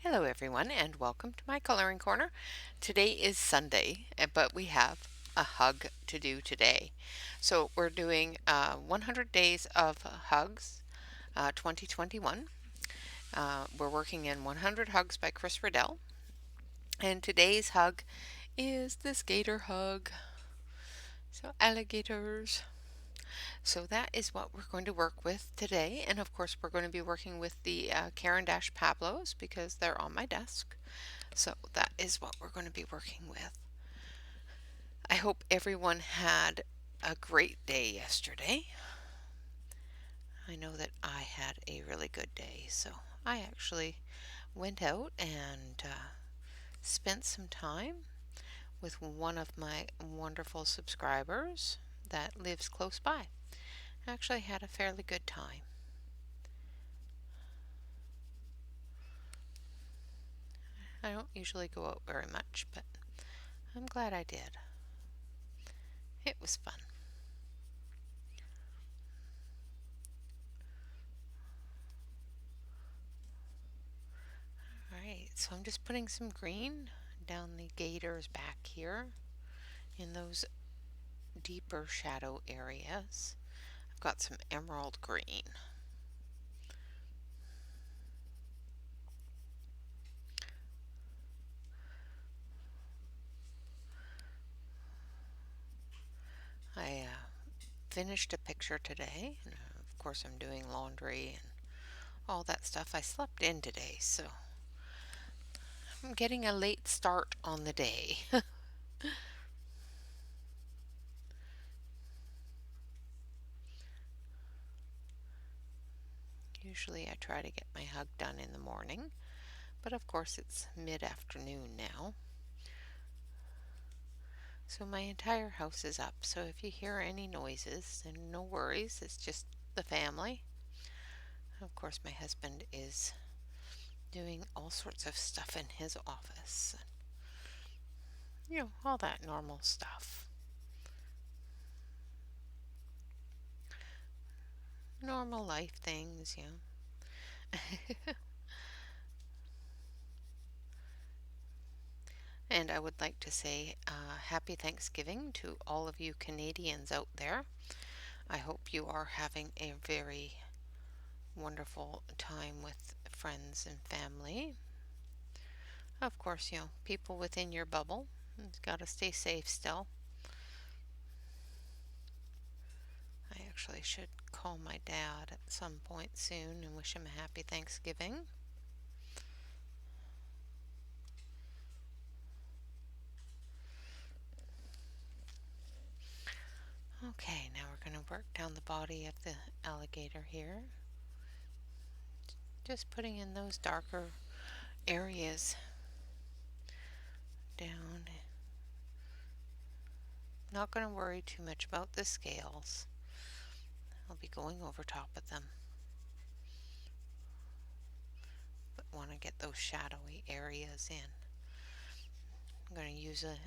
Hello everyone and welcome to my coloring corner. Today is Sunday, but we have a hug to do today. So we're doing 100 days of hugs 2021. We're working in 100 Hugs by Chris Riddell. And today's hug is this gator hug. So alligators. So that is what we're going to work with today. And of course we're going to be working with the Caran d'Ache Pablos because they're on my desk. So that is what we're going to be working with. I hope everyone had a great day yesterday. I know that I had a really good day, so I actually went out and spent some time with one of my wonderful subscribers that lives close by. I actually had a fairly good time. I don't usually go out very much, but I'm glad I did. It was fun. Alright, so I'm just putting some green down the gator's back here in those deeper shadow areas. I've got some emerald green. I finished a picture today, and of course I'm doing laundry and all that stuff. I slept in today, so I'm getting a late start on the day. Usually I try to get my hug done in the morning, but of course it's mid-afternoon now. So my entire house is up, so if you hear any noises, then no worries, it's just the family. Of course my husband is doing all sorts of stuff in his office. All that normal stuff. Normal life things. And I would like to say happy Thanksgiving to all of you Canadians out there. I hope you are having a very wonderful time with friends and family. Of course, people within your bubble. You've got to stay safe still. I actually should call my dad at some point soon and wish him a happy Thanksgiving. Okay, now we're going to work down the body of the alligator here. Just putting in those darker areas down. Not going to worry too much about the scales. I'll be going over top of them. But want to get those shadowy areas in. I'm going to use a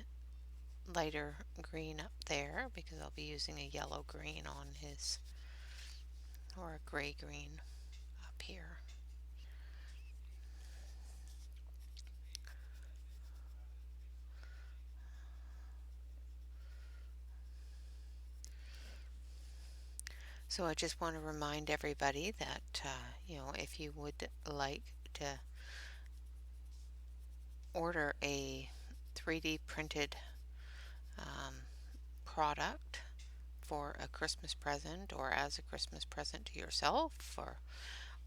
lighter green up there because I'll be using a yellow green on his, or a gray green up here. So I just want to remind everybody that, if you would like to order a 3D printed product for a Christmas present or as a Christmas present to yourself or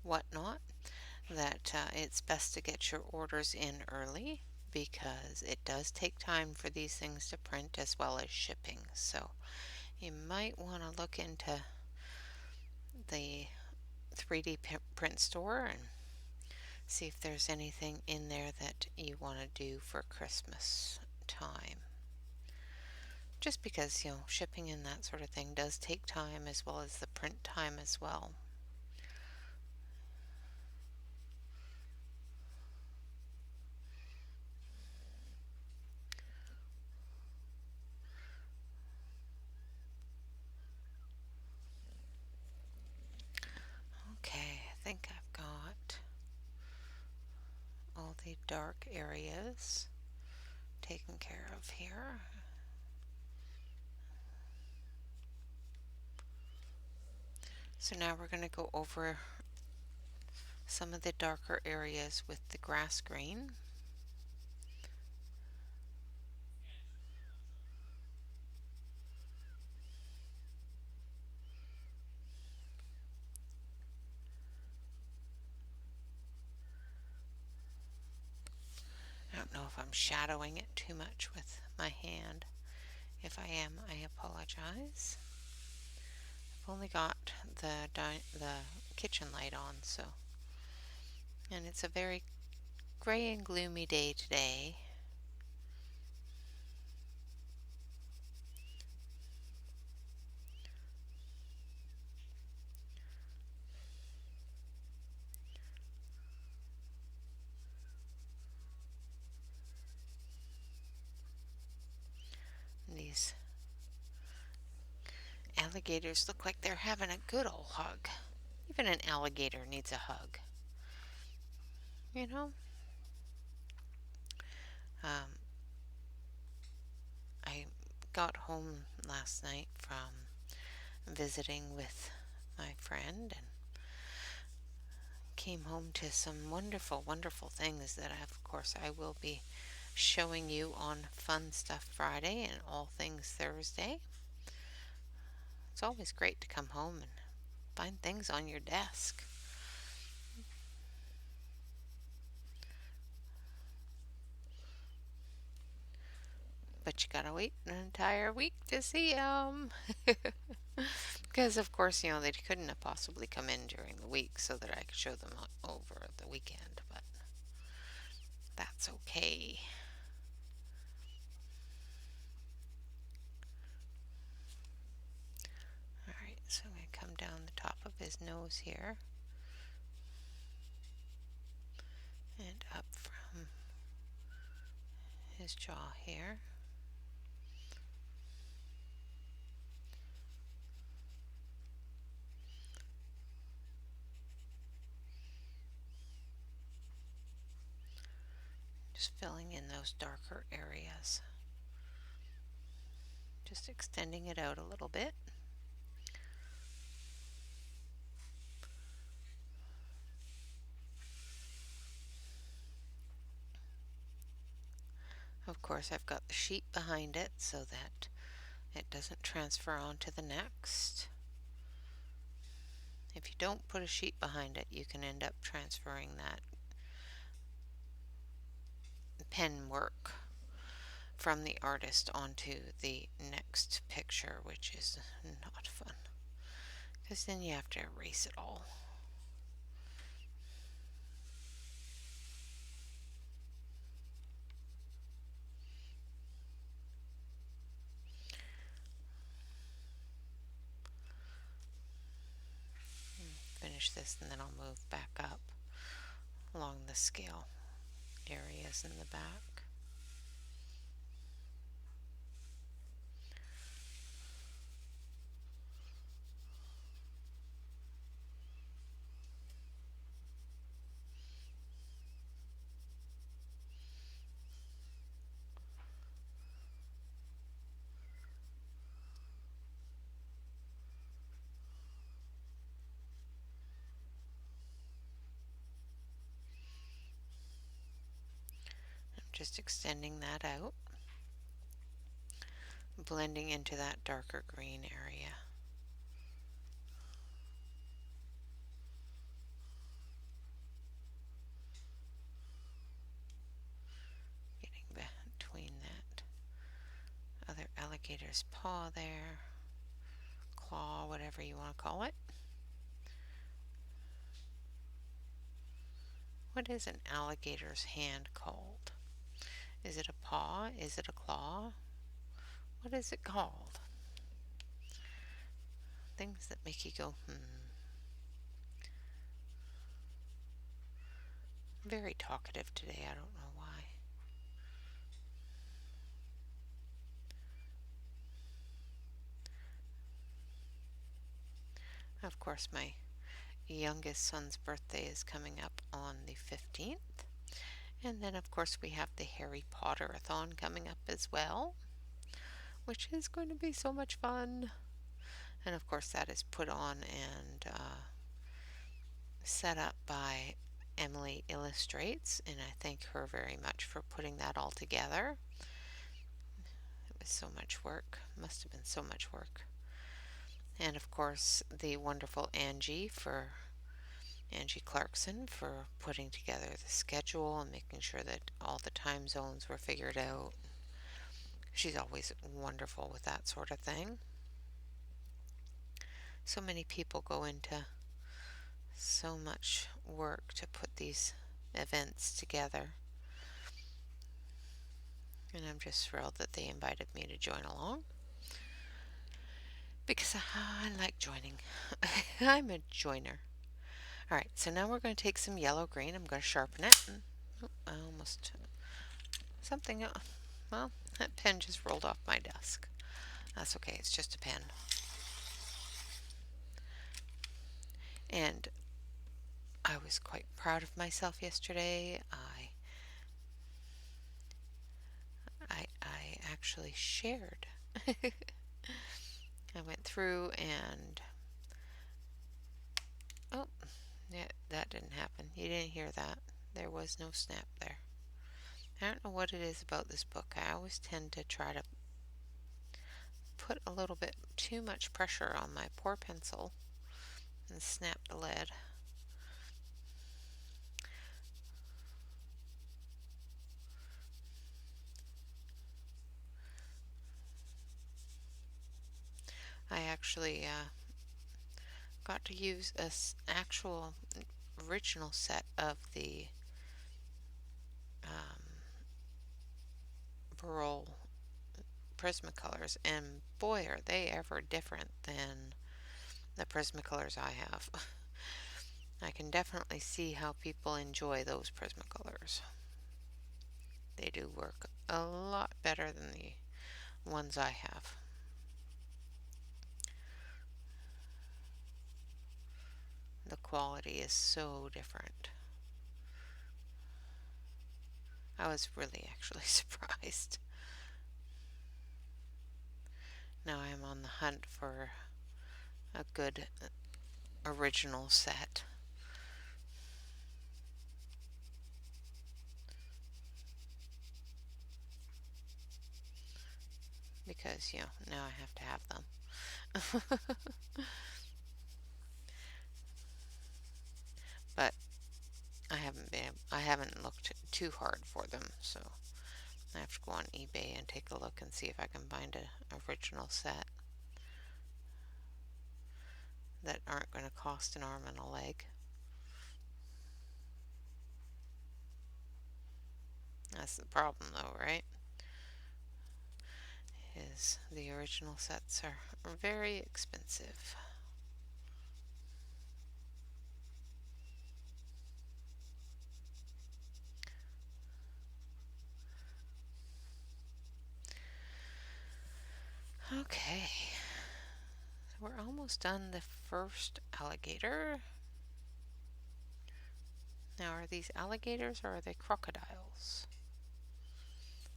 whatnot, that it's best to get your orders in early because it does take time for these things to print as well as shipping. So you might want to look into the 3D print store and see if there's anything in there that you want to do for Christmas time. Just because, shipping and that sort of thing does take time as well as the print time as well. Okay, I think I've got all the dark areas taken care of here. So now we're going to go over some of the darker areas with the grass green. I don't know if I'm shadowing it too much with my hand. If I am, I apologize. I've only got the kitchen light on, so, and it's a very gray and gloomy day today. These alligators look like they're having a good old hug. Even an alligator needs a hug, you know? Um, I got home last night from visiting with my friend and came home to some wonderful, wonderful things that of course I will be showing you on Fun Stuff Friday and All Things Thursday. It's always great to come home and find things on your desk. But you gotta wait an entire week to see them. Because, of course, they couldn't have possibly come in during the week so that I could show them over the weekend, but that's okay. Alright, so I'm going to come down the top of his nose here and up from his jaw here. Just filling in those darker areas. Just extending it out a little bit. Of course, I've got the sheet behind it so that it doesn't transfer onto the next. If you don't put a sheet behind it, you can end up transferring that pen work from the artist onto the next picture, which is not fun because then you have to erase it all. Finish this and then I'll move back up along the scale areas in the back. I'm just extending that out, blending into that darker green area. Getting between that other alligator's paw there, claw, whatever you want to call it. What is an alligator's hand called? Is it a paw? Is it a claw? What is it called? Things that make you go, Very talkative today, I don't know why. Of course, my youngest son's birthday is coming up on the 15th, And then, of course, we have the Harry Potter-a-thon coming up as well, which is going to be so much fun. And of course, that is put on and set up by Emily Illustrates, and I thank her very much for putting that all together. It was so much work, must have been so much work. And of course, the wonderful Angie Clarkson for putting together the schedule and making sure that all the time zones were figured out. She's always wonderful with that sort of thing. So many people go into so much work to put these events together. And I'm just thrilled that they invited me to join along because I like joining. I'm a joiner. All right, so now we're going to take some yellow green. I'm going to sharpen it. Oh, I almost something. Well, that pen just rolled off my desk. That's okay. It's just a pen. And I was quite proud of myself yesterday. I actually shared. I went through and oh, yeah, that didn't happen. You didn't hear that. There was no snap there. I don't know what it is about this book. I always tend to try to put a little bit too much pressure on my poor pencil and snap the lead. I actually got to use an actual original set of the um, Burl Prismacolors, and boy, are they ever different than the Prismacolors I have. I can definitely see how people enjoy those Prismacolors. They do work a lot better than the ones I have. The quality is so different. I was really actually surprised. Now I am on the hunt for a good original set. Because, now I have to have them. But I haven't looked too hard for them, so I have to go on eBay and take a look and see if I can find an original set that aren't going to cost an arm and a leg. That's the problem though, right? Is the original sets are very expensive. Okay, so we're almost done the first alligator. Now, are these alligators or are they crocodiles?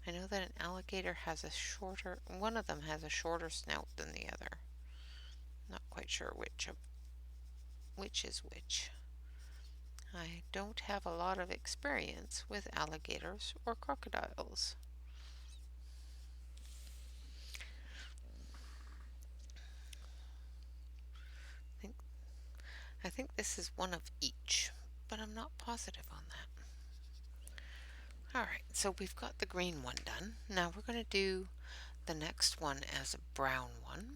I know that an alligator has one of them has a shorter snout than the other. Not quite sure which is which. I don't have a lot of experience with alligators or crocodiles. I think this is one of each, but I'm not positive on that. Alright, so we've got the green one done. Now we're going to do the next one as a brown one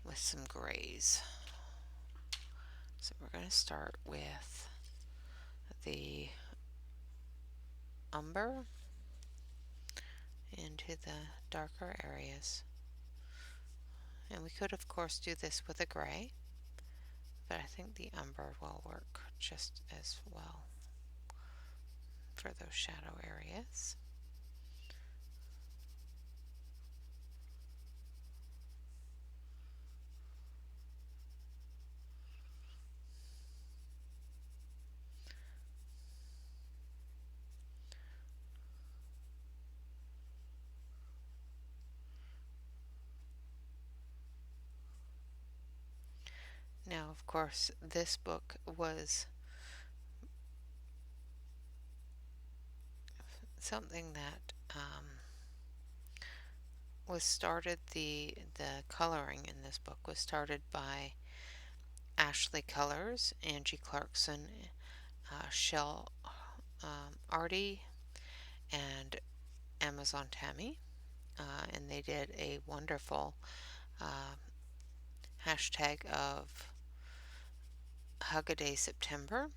with some grays. So we're going to start with the umber into the darker areas. And we could of course do this with a gray, but I think the umber will work just as well for those shadow areas. of course, this book was something that was started. The coloring in this book was started by Ashley Colors, Angie Clarkson, Shell Artie, and Amazon Tammy, and they did a wonderful uh, hashtag of Hug a Day September.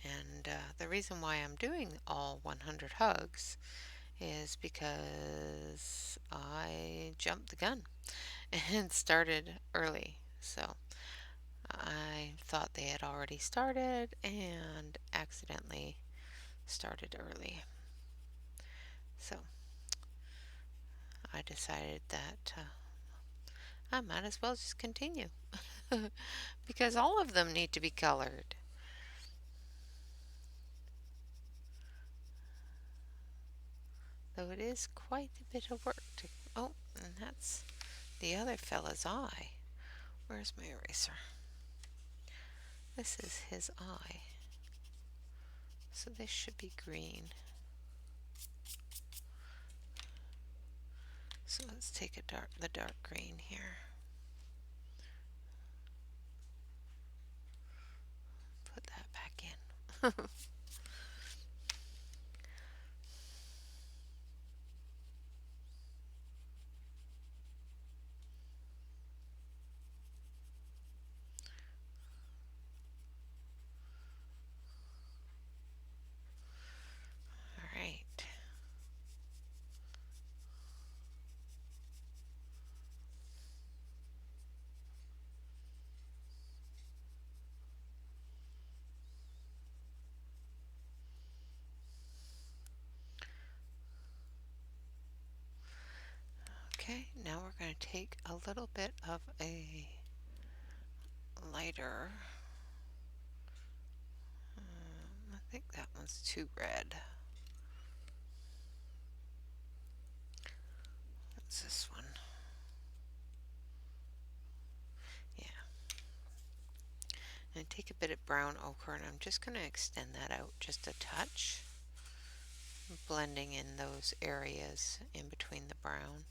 And the reason why I'm doing all 100 hugs is because I jumped the gun and started early. So I thought they had already started and accidentally started early. So I decided that I might as well just continue because all of them need to be colored. Though it is quite a bit of work to. Oh, and that's the other fella's eye. Where's my eraser? This is his eye. So this should be green. So let's take the dark green here. Put that back in. Alright. Okay, now we're going to take a little bit of a lighter. I think that one's too red. What's this one? Yeah. And take a bit of brown ochre and I'm just going to extend that out just a touch, blending in those areas in between the brown.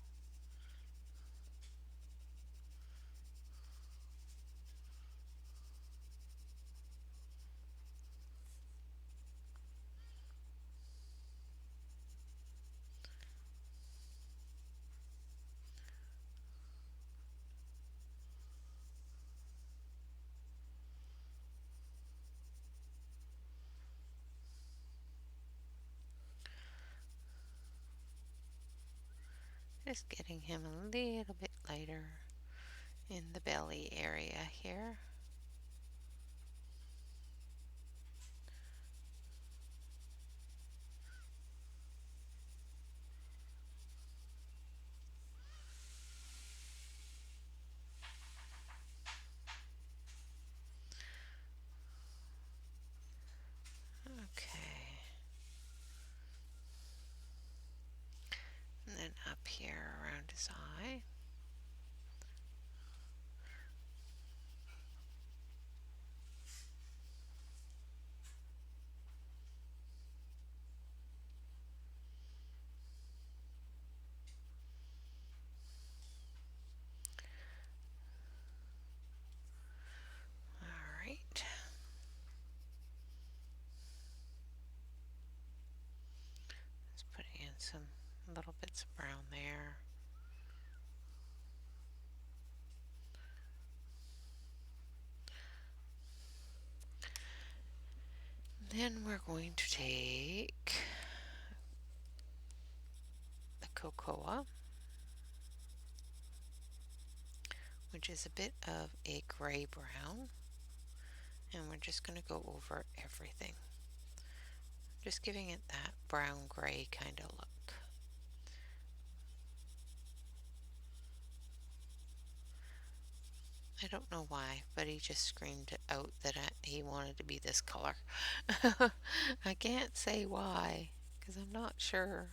Just getting him a little bit lighter in the belly area here. Okay. And then up here around his eye. Alright. Just putting in some little bits of brown there. Then we're going to take the cocoa, which is a bit of a gray brown, and we're just going to go over everything, just giving it that brown gray kind of look. I don't know why, but he just screamed out that he wanted to be this color. I can't say why, because I'm not sure.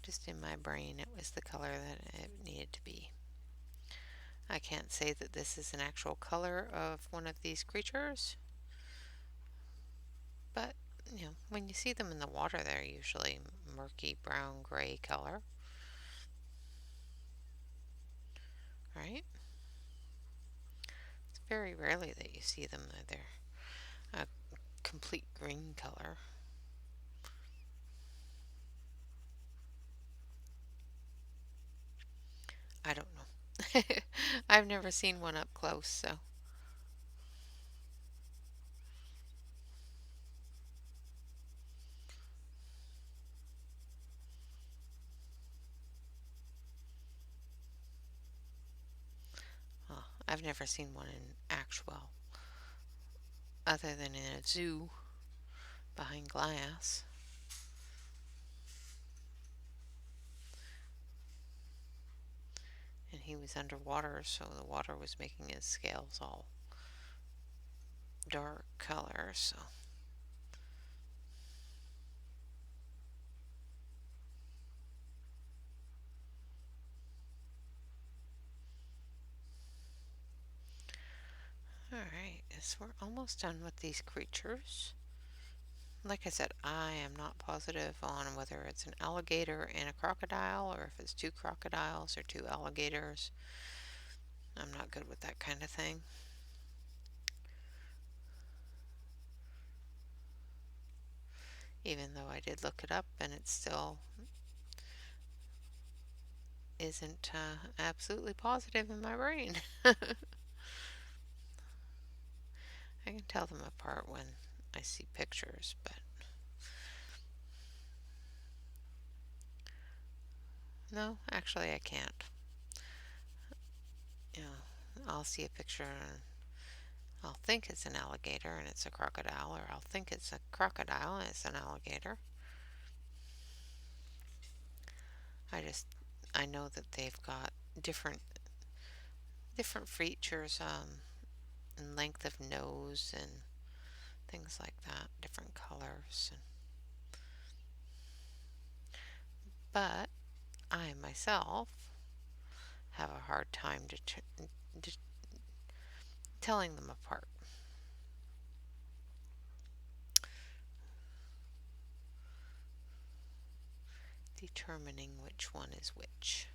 Just in my brain, it was the color that it needed to be. I can't say that this is an actual color of one of these creatures, but when you see them in the water, they're usually murky brown gray color, right? It's very rarely that you see them that they're a complete green color. I don't know. I've never seen one up close, so I've never seen one in actual, other than in a zoo behind glass. And he was underwater, so the water was making his scales all dark color, so alright, so we're almost done with these creatures. Like I said, I am not positive on whether it's an alligator and a crocodile, or if it's two crocodiles or two alligators. I'm not good with that kind of thing. Even though I did look it up, and it still isn't absolutely positive in my brain. I can tell them apart when I see pictures, but no, actually I can't. You know, I'll see a picture and I'll think it's an alligator and it's a crocodile, or I'll think it's a crocodile and it's an alligator. I know that they've got different different features, and length of nose and things like that, different colors. But I myself have a hard time de- telling them apart. Determining which one is which.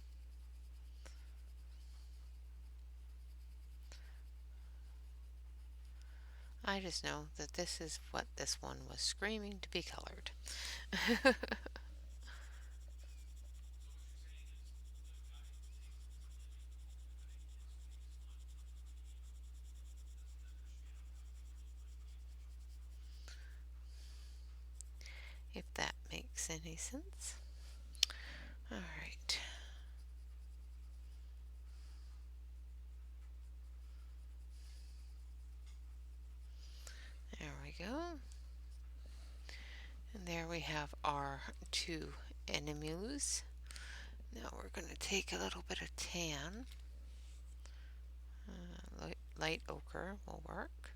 I just know that this is what this one was screaming to be colored. If that makes any sense. Alright. There we go. And there we have our two enemies. Now we're going to take a little bit of tan. Light ochre will work.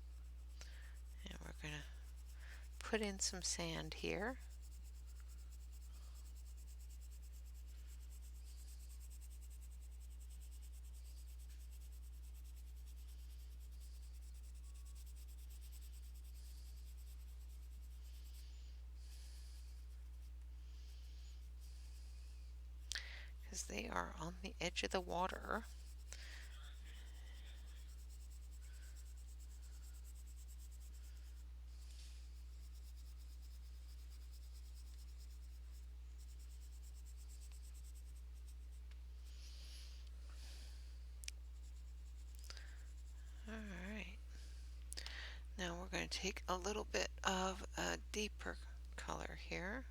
And we're going to put in some sand here. Because they are on the edge of the water. Alright. Now we're going to take a little bit of a deeper color here.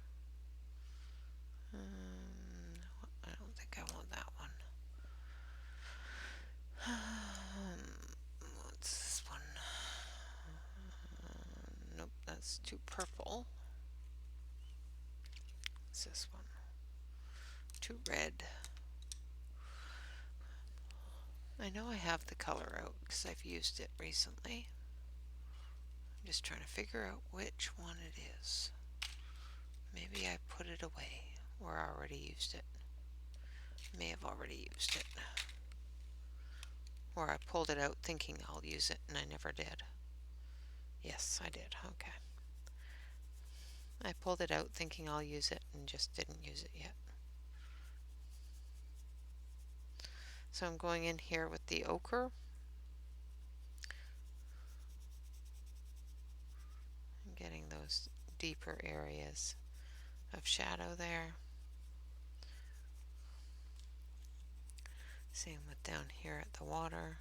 I don't think I want that one. What's this one? Nope, that's too purple. What's this one? Too red. I know I have the color out because I've used it recently. I'm just trying to figure out which one it is. Maybe I put it away. Or I already used it. May have already used it. Or I pulled it out thinking I'll use it and I never did. Yes, I did. Okay. I pulled it out thinking I'll use it and just didn't use it yet. So I'm going in here with the ochre and getting those deeper areas of shadow there. Same with down here at the water.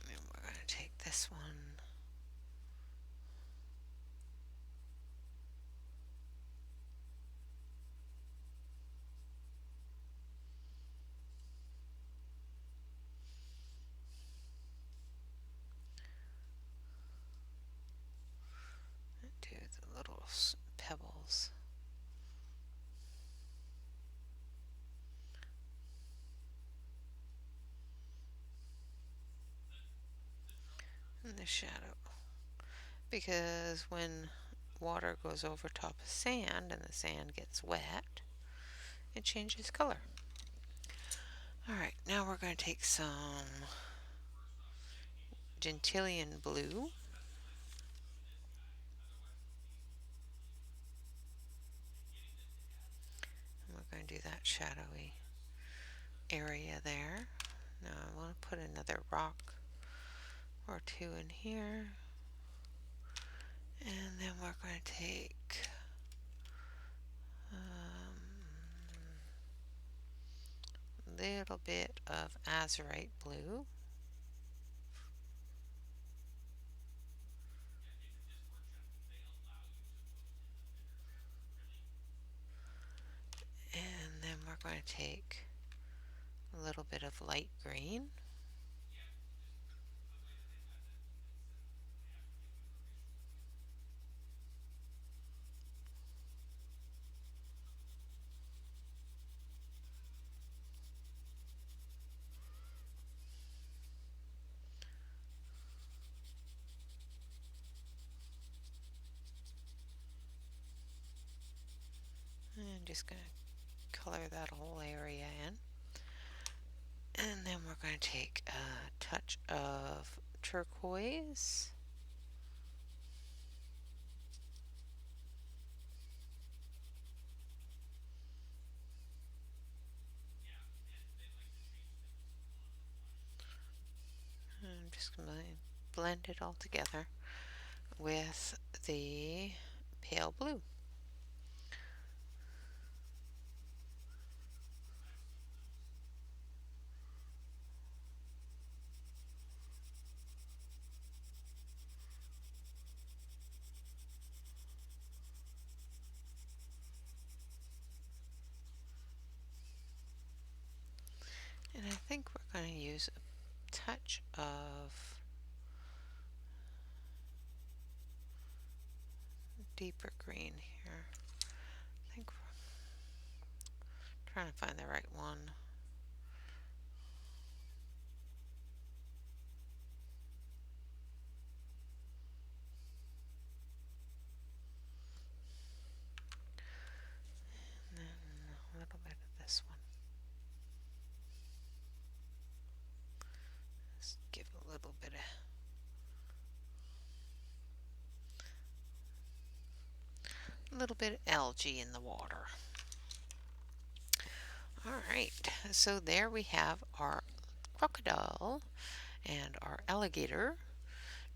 And we're going to take this one. Do the little pebbles. And the shadow. Because when water goes over top of sand and the sand gets wet, it changes color. Alright, now we're going to take some Gentilean blue. And we're going to do that shadowy area there. Now I want to put another rock or two in here. And then we're going to take a little bit of azurite blue. And then we're going to take a little bit of light green. And I'm just going to color that whole area in. And then we're going to take a touch of turquoise. And I'm just going to blend it all together with the pale blue. And I think we're going to use a touch of deeper green here. I think we're trying to find the right one. And then a little bit of this one. Just give a little bit of algae in the water. Alright, so there we have our crocodile and our alligator.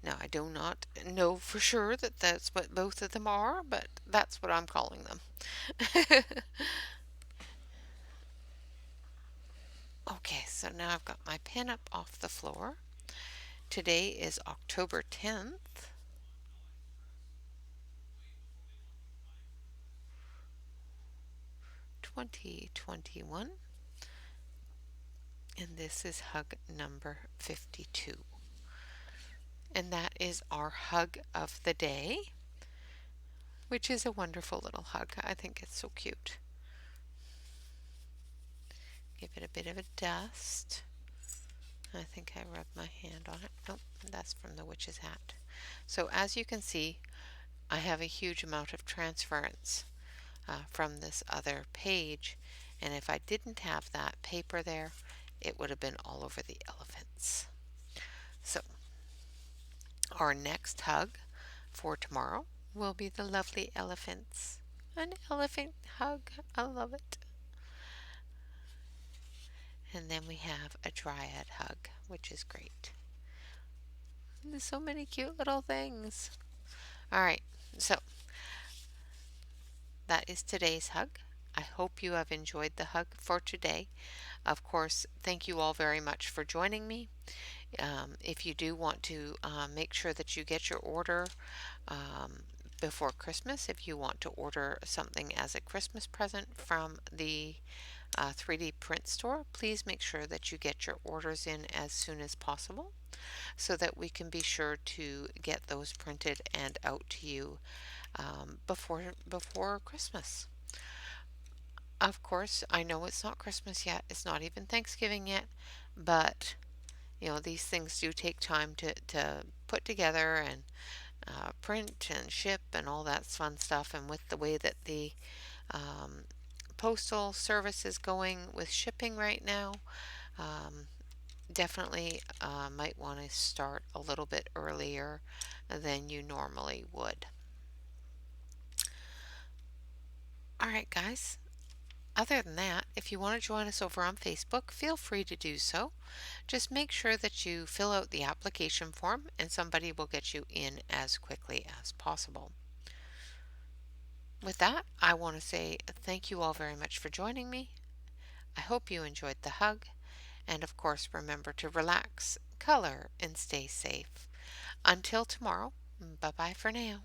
Now I do not know for sure that that's what both of them are, but that's what I'm calling them. Okay, so now I've got my pen up off the floor. Today is October 10th. 2021, and this is hug number 52. And that is our hug of the day, which is a wonderful little hug. I think it's so cute. give it a bit of a dust. I think I rubbed my hand on it. Nope, that's from the witch's hat. So as you can see, I have a huge amount of transference from this other page, and if I didn't have that paper there, it would have been all over the elephants. So our next hug for tomorrow will be the lovely elephants. An elephant hug. I love it. And then we have a dryad hug, which is great. There's so many cute little things. All right, so that is today's hug. I hope you have enjoyed the hug for today. Of course, thank you all very much for joining me. If you do want to make sure that you get your order um, before Christmas, if you want to order something as a Christmas present from the 3D print store, please make sure that you get your orders in as soon as possible so that we can be sure to get those printed and out to you before Christmas. Of course, I know it's not Christmas yet. It's not even Thanksgiving yet, but these things do take time to put together and print and ship and all that fun stuff. And with the way that the um, postal service is going with shipping right now, um, definitely might want to start a little bit earlier than you normally would. All right, guys. Other than that, if you want to join us over on Facebook, feel free to do so. Just make sure that you fill out the application form and somebody will get you in as quickly as possible. With that, I want to say thank you all very much for joining me. I hope you enjoyed the hug. And of course, remember to relax, color, and stay safe. Until tomorrow, bye bye for now.